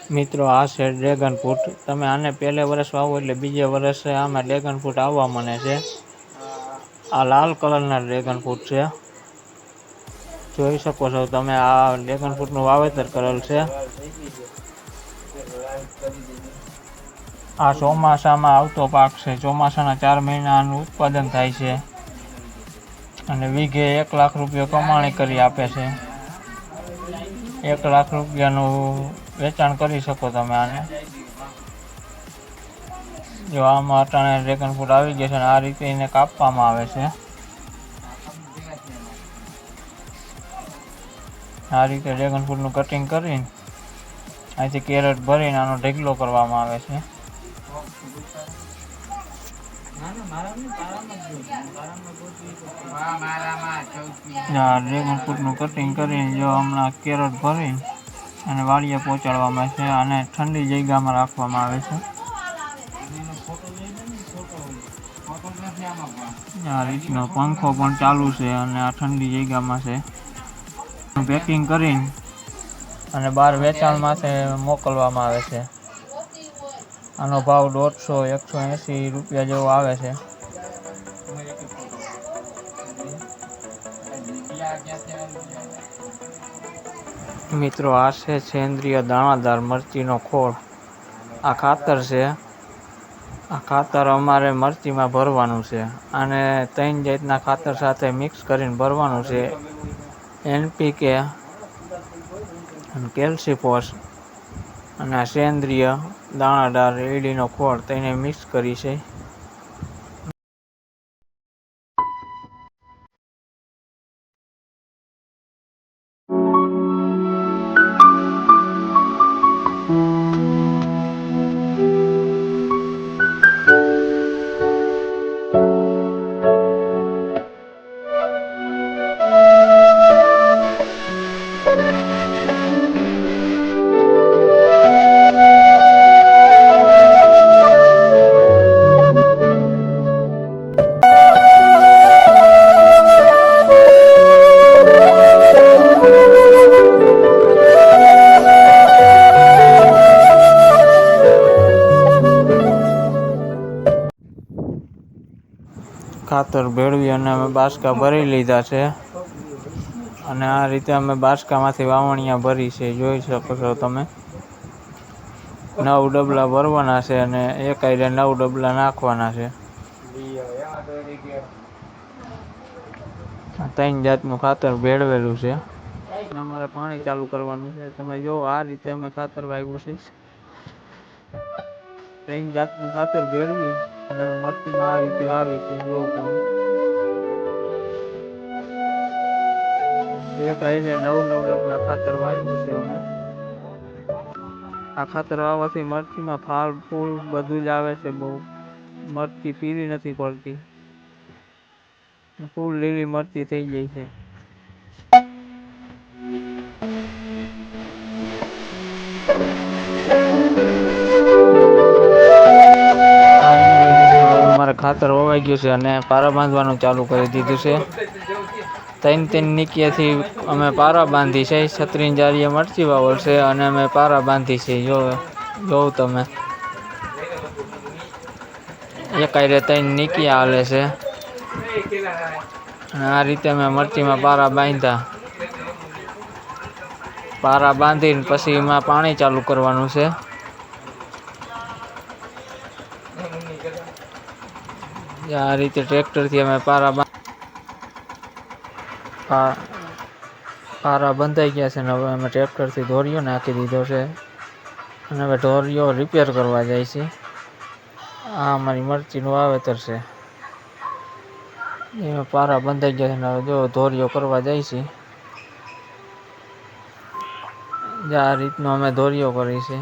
મિત્રો આ છે ડ્રેગન ફ્રૂટ. તમે આને પહેલે વર્ષ વાવો એટલે બીજે વર્ષે આમાં ડ્રેગન ફ્રૂટ આવવા મને છે. આ લાલ કલર ના ડ્રેગન ફ્રૂટ છે. જોઈ શકો છો તમે આ ડ્રેગન ફ્રૂટ નું વાવેતર કરેલ છે. આ ચોમાસામાં આવતો પાક છે. ચોમાસાના 4 મહિનાનું ઉત્પાદન થાય છે. અને વીઘે 1 લાખ રૂપિયા કમાણી કરી આપે છે. 1 લાખ રૂપિયાનું વેચાણ કરી શકો તમે આને. જો આમાં અટાણે ડ્રેગન ફ્રૂટ આવી ગયા છે અને આ રીતે એને કાપવામાં આવે છે. આ રીતે ડ્રેગન ફ્રૂટ નું કટિંગ કરીને અહીંથી કેરેટ ભરીને આનો ઢગલો કરવામાં આવે છે. ડ્રેગન ફ્રૂટ નું કટિંગ કરીને જો હમણાં કેરેટ ભરી અને વાડીએ પહોંચાડવામાં છે અને ઠંડી જગ્યામાં રાખવામાં આવે છે. આ રીતનો પંખો પણ ચાલુ છે અને આ ઠંડી જગ્યામાં છે. પેકિંગ કરીને અને બહાર વેચાણ માટે મોકલવામાં આવે છે. આનો ભાવ 150-180 રૂપિયા જેવો આવે છે. મિત્રો આ છે સેન્દ્રિય દાણાદાર મરચીનો ખોળ. આ ખાતર છે. આ ખાતર અમારે મરચીમાં ભરવાનું છે. આને 3 જાતના ખાતર સાથે મિક્સ કરીને ભરવાનું છે. NPK અને કેલ્સીફોસ અને સેન્દ્રિય દાણાદાર એડીનો ખોળ તેને મિક્સ કરી છે. ખાતર ભેળવી અને અમે બાસકા ભરી લીધા છે અને આ રીતે અમે બાસકામાંથી વાવણિયા ભરી છે. જોઈ શકો છો તમે. 9 ડબલા ભરવાના છે અને એક આઈરે 9 ડબલા નાખવાના છે. 3 જાતનું ખાતર ભેળવેલું છે. અમારે પાણી ચાલુ કરવાનું છે. તમે જો આ રીતે અમે ખાતર વાવ્યું છે. 3 જાતનું ખાતર ભેળવી અને મરચીમાં આ રીતે વાવી છે. એક આઈને 9 ડબલા ખાતર વાવ્યું છે અમે. આ ખાતર વાવવાથી મરચીમાં ફાલ ફૂલ બધું જ આવે છે. બહુ મરચી પીળી નથી પડતી. ફૂલ લીલી મરચી થઈ જાય છે. અમારે ખાતર વવાઈ ગયું છે અને પારા બાંધવાનું ચાલુ કરી દીધું છે. 3 નીકિયાથી અમે પારા બાંધી છે. 36 જારીએ મરચી વાવલ છે અને અમે પારા બાંધી છે. જોવ તમે એક આઈરે 3 નીકિયા હાલે છે અને આ રીતે અમે મરચીમાં પારા બાંધ્યા. પારા બાંધીને પછી એમાં પાણી ચાલુ કરવાનું છે. આ રીતે ટ્રેક્ટરથી અમે પારા બંધાઈ ગયા છે ને હવે અમે ટ્રેક્ટરથી ધોરિયો નાખી દીધો છે અને હવે ધોરિયો રિપેર કરવા જાય છે. આ અમારી મરચીનું વાવેતર છે. એમાં પારા બંધાઈ ગયા છે ને હવે જો ધોરિયો કરવા જાય છે. આ રીતનો અમે ધોરિયો કરી છે.